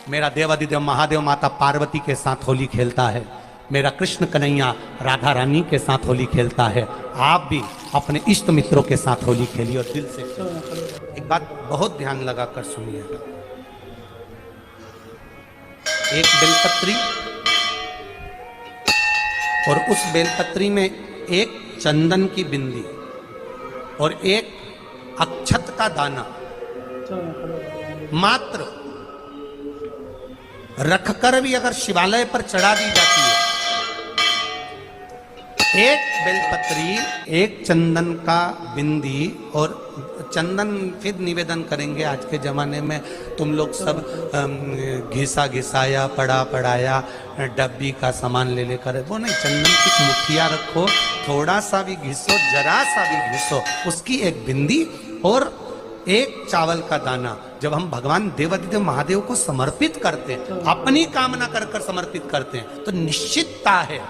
मेरा देवादिदेव महादेव माता पार्वती के साथ होली खेलता है, मेरा कृष्ण कन्हैया राधा रानी के साथ होली खेलता है। आप भी अपने इष्ट मित्रों के साथ होली खेलिए और दिल से खेलिए। एक बात बहुत ध्यान लगा कर सुनिएगा, एक बेलपत्री और उस बेलपत्री में एक चंदन की बिंदी और एक अक्षत का दाना मात्र रखकर भी अगर शिवालय पर चढ़ा दी जाती है, एक बेलपत्री, एक चंदन का बिंदी और चंदन फिर निवेदन करेंगे। आज के जमाने में तुम लोग सब घिसा घिसाया पड़ा पड़ाया डब्बी का सामान ले लेकर, वो नहीं, चंदन की मुठिया रखो, थोड़ा सा भी घिसो, जरा सा भी घिसो, उसकी एक बिंदी और एक चावल का दाना जब हम भगवान देवादिदेव महादेव को समर्पित करते हैं, अपनी कामना कर कर समर्पित करते हैं, तो निश्चितता है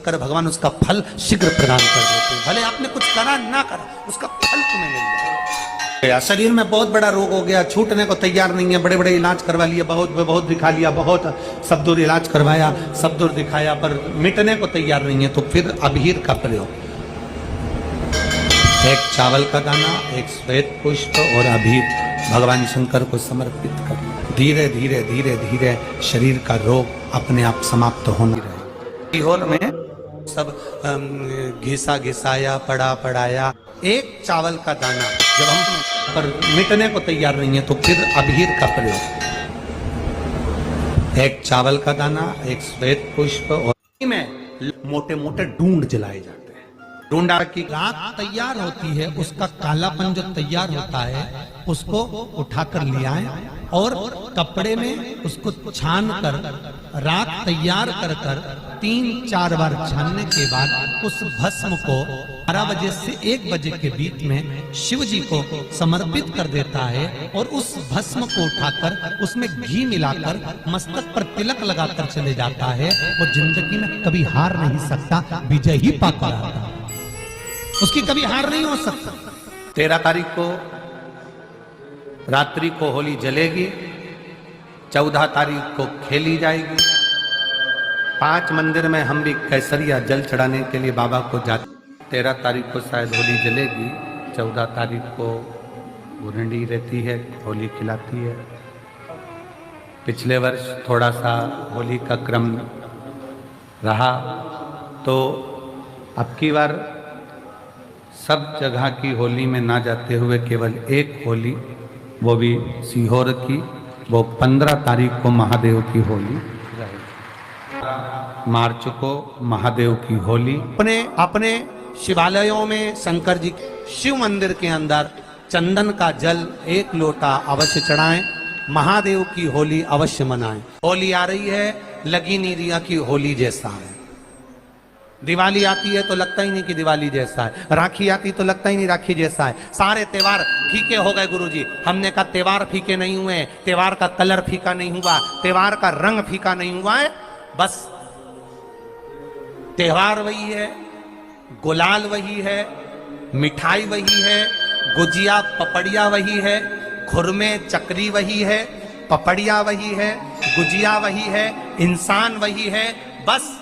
कर भगवान उसका फल शीघ्र प्रदान कर देते हैं। भले आपने कुछ करा ना करा, उसका फल तुम्हें मिल जाएगा। शरीर में बहुत बड़ा रोग हो गया, छूटने को तैयार नहीं है, बड़े बड़े इलाज करवा लिए, बहुत दिखा लिया, बहुत सब दूर इलाज करवाया, सब दूर दिखाया, पर मिटने को तैयार नहीं है, तो फिर अबीर का प्रयोग, एक चावल का दाना, एक श्वेत पुष्प और अबीर भगवान शंकर को समर्पित कर धीरे धीरे धीरे धीरे शरीर का रोग अपने आप समाप्त होना रहे। सीहोर में सब घिसा घिसाया पड़ा पड़ाया, एक चावल का दाना जब हम पर मिटने को तैयार नहीं है, तो फिर अबीर का प्रयोग, एक चावल का दाना, एक श्वेत पुष्प और में मोटे मोटे ढूंढ जलाए जाते हैं। ढूंढा की राख तैयार होती है, उसका कालापन जो तैयार होता है उसको उठाकर ले आए और कपड़े में उसको छान कर राख तैयार कर कर 3-4 बार छानने के बाद उस भस्म को 12 बजे से 1 बजे के बीच में शिव जी को समर्पित कर देता है और उस भस्म को उठाकर उसमें घी मिलाकर मस्तक पर तिलक लगाकर चले जाता है। वो जिंदगी में कभी हार नहीं सकता, विजय ही पाकर आता है, उसकी कभी हार नहीं हो सकता। 13 तारीख को रात्रि को होली जलेगी, 14 तारीख को खेली जाएगी। 5 मंदिर में हम भी केसरिया जल चढ़ाने के लिए बाबा को जाते। 13 तारीख को शायद होली जलेगी, 14 तारीख को गुरंडी रहती है, होली खिलाती है। पिछले वर्ष थोड़ा सा होली का क्रम रहा, तो अब की बार सब जगह की होली में ना जाते हुए केवल एक होली, वो भी सीहोर की, वो 15 तारीख को महादेव की होली, मार्च को महादेव की होली। अपने शिवालयों में शंकर जी शिव मंदिर के अंदर चंदन का जल 1 लोटा अवश्य चढ़ाएं, महादेव की होली अवश्य मनाएं। होली आ रही है, लगी नहीं रिया की होली जैसा है। दिवाली आती है तो लगता ही नहीं कि दिवाली जैसा है, राखी आती तो लगता ही नहीं राखी जैसा है। सारे त्योहार फीके हो गए गुरुजी। हमने कहा त्योहार फीके नहीं हुए, त्योहार का कलर फीका नहीं हुआ, त्योहार का रंग फीका नहीं हुआ है, बस त्योहार वही है, गुलाल वही है, मिठाई वही है, गुजिया पपड़िया वही है, खुरमे चकरी वही है, पपड़िया वही है, गुजिया वही है, इंसान वही है। बस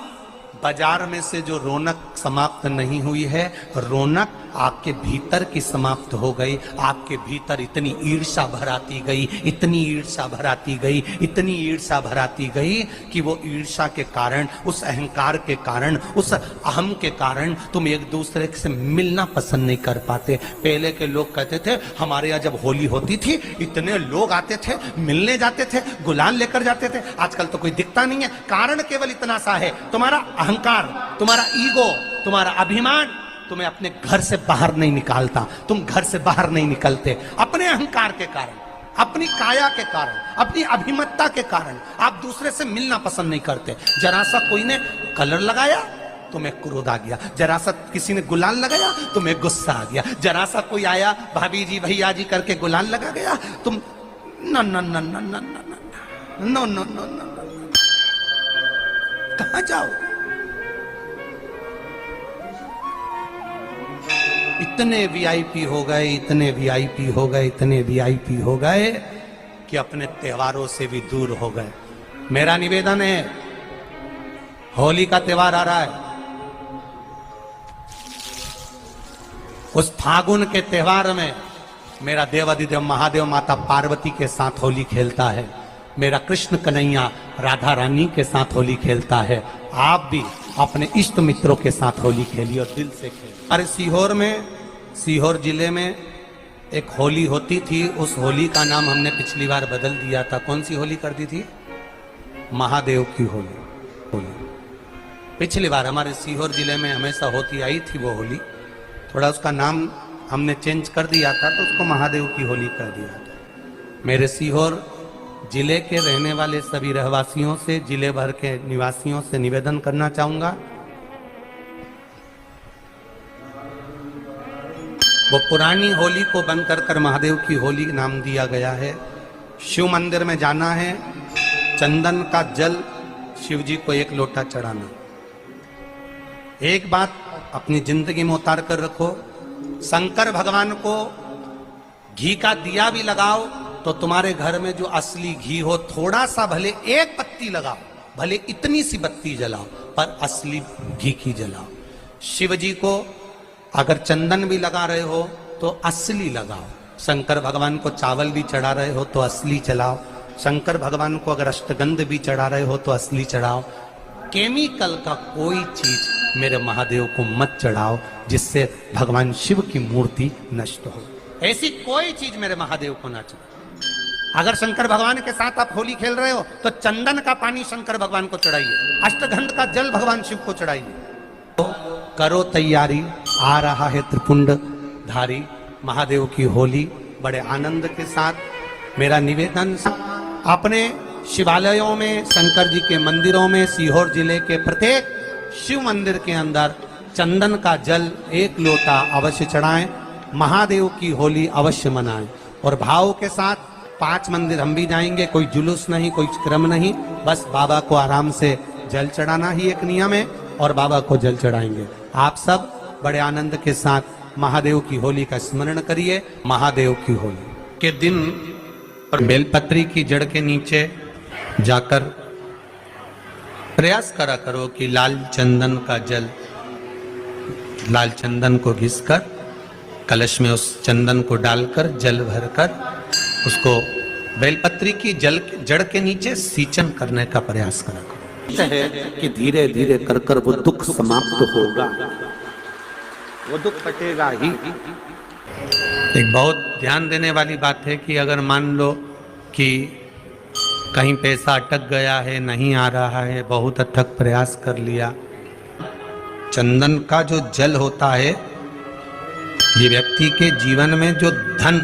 बाजार में से जो रौनक समाप्त नहीं हुई है, रौनक आपके भीतर की समाप्त हो गई। आपके भीतर इतनी ईर्ष्या भराती गई, इतनी ईर्ष्या भराती गई, इतनी ईर्ष्या भराती गई कि वो ईर्ष्या के कारण, उस अहंकार के कारण, उस अहम के कारण तुम एक दूसरे से मिलना पसंद नहीं कर पाते। पहले के लोग कहते थे हमारे यहाँ जब होली होती थी इतने लोग आते थे, मिलने जाते थे, गुलाल लेकर जाते थे। आजकल तो कोई दिखता नहीं है। कारण केवल इतना सा है, तुम्हारा अहंकार, तुम्हारा ईगो, तुम्हारा अभिमान तुम्हें अपने घर से बाहर नहीं निकालता। तुम घर से बाहर नहीं निकलते अपने अहंकार के कारण, अपनी काया के कारण, अपनी अभिमतता के कारण। आप दूसरे से मिलना पसंद नहीं करते। जरा सा कोई ने कलर लगाया तुम्हें क्रोध आ गया, जरा सा किसी ने गुलाल लगाया तुम्हें गुस्सा आ गया, जरा सा कोई आया भाभी जी भैया जी करके गुलाल लगा गया, तुम न न न न न न न न कहां जाओ। इतने वीआईपी हो गए, इतने वीआईपी हो गए, इतने वीआईपी हो गए कि अपने त्योहारों से भी दूर हो गए। मेरा निवेदन है, होली का त्योहार आ रहा है, उस फागुन के त्योहार में मेरा देवाधिदेव महादेव माता पार्वती के साथ होली खेलता है, मेरा कृष्ण कन्हैया राधा रानी के साथ होली खेलता है। आप भी अपने इष्ट मित्रों के साथ होली खेलिए और दिल से खेलिए। अरे सीहोर जिले में एक होली होती थी, उस होली का नाम हमने पिछली बार बदल दिया था। कौन सी होली कर दी थी? महादेव की होली। पिछली बार हमारे सीहोर जिले में हमेशा होती आई थी वो होली, थोड़ा उसका नाम हमने चेंज कर दिया था तो उसको महादेव की होली कर दिया था। मेरे सीहोर जिले के रहने वाले सभी रहवासियों से, जिले भर के निवासियों से निवेदन करना चाहूंगा, वो पुरानी होली को बंद कर महादेव की होली नाम दिया गया है। शिव मंदिर में जाना है, चंदन का जल शिव जी को 1 लोटा चढ़ाना। एक बात अपनी जिंदगी में उतार कर रखो, शंकर भगवान को घी का दिया भी लगाओ तो तुम्हारे घर में जो असली घी हो, थोड़ा सा भले 1 पत्ती लगाओ, भले इतनी सी बत्ती जलाओ, पर असली घी की जलाओ। शिव जी को अगर चंदन भी लगा रहे हो तो असली लगाओ। शंकर भगवान को चावल भी चढ़ा रहे हो तो असली चढ़ाओ। शंकर भगवान को अगर अष्टगंध भी चढ़ा रहे हो तो असली चढ़ाओ। केमिकल का कोई चीज मेरे महादेव को मत चढ़ाओ जिससे भगवान शिव की मूर्ति नष्ट हो। ऐसी कोई चीज मेरे महादेव को ना चढ़ाओ। अगर शंकर भगवान के साथ आप होली खेल रहे हो तो चंदन का पानी शंकर भगवान को चढ़ाइए, अष्टगंध का जल भगवान शिव को चढ़ाइए। तो करो तैयारी, आ रहा है त्रिपुंड धारी महादेव की होली। बड़े आनंद के साथ मेरा निवेदन, अपने शिवालयों में, शंकर जी के मंदिरों में, सीहोर जिले के प्रत्येक शिव मंदिर के अंदर चंदन का जल 1 लोटा अवश्य चढ़ाएं, महादेव की होली अवश्य मनाएं। और भाव के साथ 5 मंदिर हम भी जाएंगे, कोई जुलूस नहीं, कोई क्रम नहीं, बस बाबा को आराम से जल चढ़ाना ही एक नियम है और बाबा को जल चढ़ाएंगे। आप सब बड़े आनंद के साथ महादेव की होली का स्मरण करिए। महादेव की होली के दिन और बेलपत्री की जड़ के नीचे जाकर प्रयास करा करो कि लाल चंदन का जल, लाल चंदन को घिसकर कलश में उस चंदन को डालकर जल भरकर उसको बेलपत्री की जड़ के नीचे सींचन करने का प्रयास करा करो। है कि धीरे धीरे कर वो दुख समाप्त होगा, वो दुख कटेगा ही। एक बहुत ध्यान देने वाली बात है कि अगर मान लो कि कहीं पैसा अटक गया है, नहीं आ रहा है, बहुत अथक प्रयास कर लिया, चंदन का जो जल होता है ये व्यक्ति के जीवन में जो धन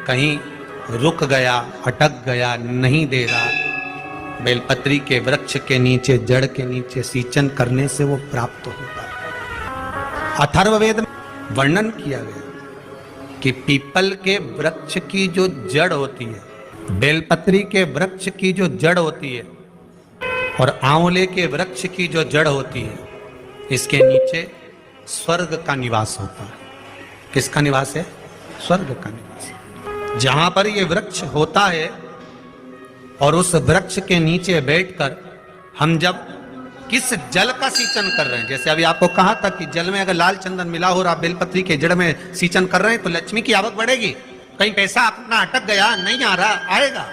कहीं रुक गया, अटक गया, नहीं दे रहा, बेलपत्री के वृक्ष के नीचे, जड़ के नीचे सींचन करने से वो प्राप्त होता है। अथर्ववेद में वर्णन किया गया कि पीपल के वृक्ष की जो जड़ होती है, बेलपत्री के वृक्ष की जो जड़ होती है और आंवले के वृक्ष की जो जड़ होती है, इसके नीचे स्वर्ग का निवास होता है। किसका निवास है? स्वर्ग का निवास। जहां पर ये वृक्ष होता है और उस वृक्ष के नीचे बैठकर हम जब किस जल का सींचन कर रहे हैं, जैसे अभी आपको कहा था कि जल में अगर लाल चंदन मिला हो और आप बेलपत्री के जड़ में सींचन कर रहे हैं तो लक्ष्मी की आवक बढ़ेगी। कहीं पैसा अपना अटक गया, नहीं आ रहा, आएगा।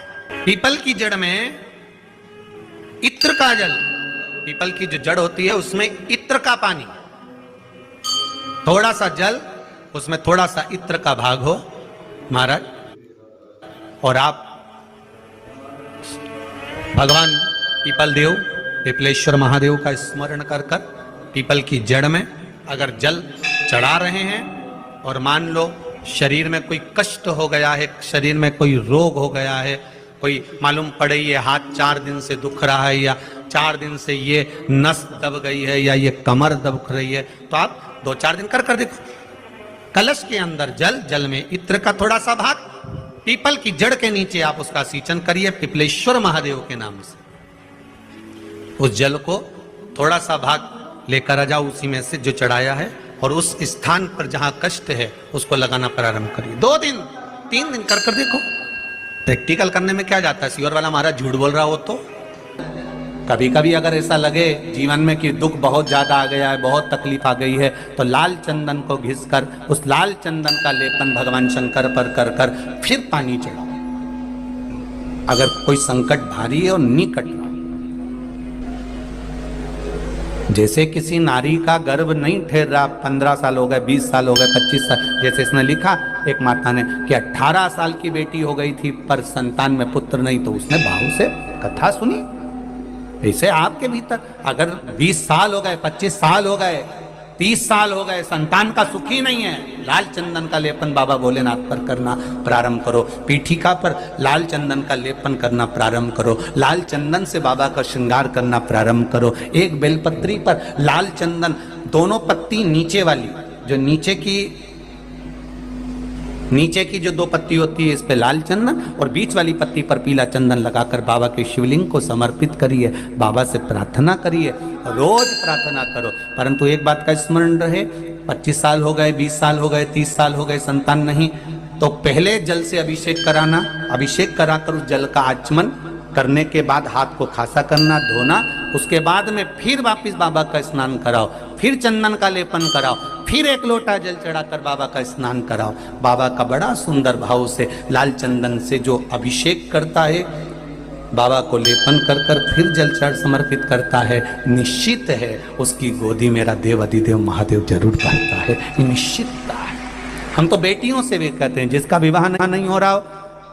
पीपल की जड़ में इत्र का जल, पीपल की जो जड़ होती है उसमें इत्र का पानी, थोड़ा सा जल, उसमें थोड़ा सा इत्र का भाग हो महाराज, और आप भगवान पीपल देव, पिपलेश्वर महादेव का स्मरण कर कर पीपल की जड़ में अगर जल चढ़ा रहे हैं और मान लो शरीर में कोई कष्ट हो गया है, शरीर में कोई रोग हो गया है, कोई मालूम पड़े ये हाथ 4 दिन से दुख रहा है या 4 दिन से ये नस दब गई है या ये कमर दब रही है, तो आप 2-4 दिन कर देखो। कलश के अंदर जल, जल में इत्र का थोड़ा सा भाग, पीपल की जड़ के नीचे आप उसका सींचन करिए पिपलेश्वर महादेव के नाम से। उस जल को थोड़ा सा भाग लेकर आ जाओ उसी में से जो चढ़ाया है, और उस स्थान पर जहां कष्ट है उसको लगाना प्रारंभ करिए। 2 दिन 3 दिन कर देखो, प्रैक्टिकल करने में क्या जाता है, सीवर वाला महाराज झूठ बोल रहा हो तो। कभी कभी अगर ऐसा लगे जीवन में कि दुख बहुत ज्यादा आ गया है, बहुत तकलीफ आ गई है, तो लाल चंदन को घिसकर उस लाल चंदन का लेपन भगवान शंकर पर कर कर फिर पानी चढ़ाओ। अगर कोई संकट भारी है और निकट रहा, जैसे किसी नारी का गर्भ नहीं ठहर रहा, 15 साल हो गए, 20 साल हो गए, 25 साल, जैसे इसने लिखा एक माता ने कि 18 साल की बेटी हो गई थी पर संतान में पुत्र नहीं, तो उसने भाव से कथा सुनी। ऐसे आपके भीतर अगर 20 साल हो गए, 25 साल हो गए, 30 साल हो गए, संतान का सुख ही नहीं है, लाल चंदन का लेपन बाबा भोलेनाथ पर करना प्रारंभ करो। पीठिका पर लाल चंदन का लेपन करना प्रारंभ करो। लाल चंदन से बाबा का श्रृंगार करना प्रारंभ करो। एक बेलपत्री पर लाल चंदन, दोनों पत्ती नीचे वाली, जो नीचे की जो 2 पत्ती होती है, इस पे लाल चंदन, और बीच वाली पत्ती पर पीला चंदन लगाकर बाबा के शिवलिंग को समर्पित करिए। बाबा से प्रार्थना करिए, रोज प्रार्थना करो। परंतु एक बात का स्मरण रहे, 25 साल हो गए, 20 साल हो गए, 30 साल हो गए, संतान नहीं, तो पहले जल से अभिषेक कराना। अभिषेक कराकर उस जल का आचमन करने के बाद हाथ को खासा करना, धोना। उसके बाद में फिर वापिस बाबा का स्नान कराओ, फिर चंदन का लेपन कराओ, फिर 1 लोटा जल चढ़ाकर बाबा का स्नान कराओ। बाबा का बड़ा सुंदर भाव से लाल चंदन से जो अभिषेक करता है, बाबा को लेपन कर कर फिर जल चढ़ समर्पित करता है, निश्चित है उसकी गोदी मेरा देव अधिदेव महादेव जरूर कहता है, निश्चितता है। हम तो बेटियों से भी कहते हैं, जिसका विवाह नहीं हो रहा हो,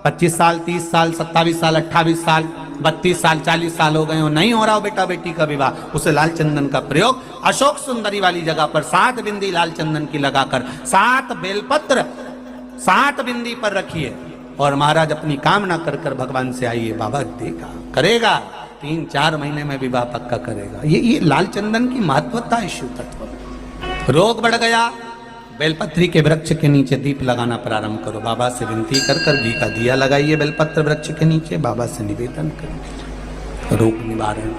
25 साल, 30 साल, 27 साल, 28 साल, 32 साल, 40 साल हो गए हो, नहीं हो रहा हो बेटा बेटी का विवाह, उसे लाल चंदन का प्रयोग अशोक सुंदरी वाली जगह पर 7 बिंदी लाल चंदन की लगाकर 7 बेलपत्र 7 बिंदी पर रखिए और महाराज अपनी कामना कर कर भगवान से आइए। बाबा देगा, करेगा, 3-4 महीने में विवाह पक्का करेगा। ये लाल चंदन की महत्वता है शिव तत्व। रोग बढ़ गया, बेलपत्री के वृक्ष के नीचे दीप लगाना प्रारंभ करो। बाबा से विनती कर कर घी का दिया लगाइए बेलपत्र वृक्ष के नीचे, बाबा से निवेदन करें, रोग निवारण।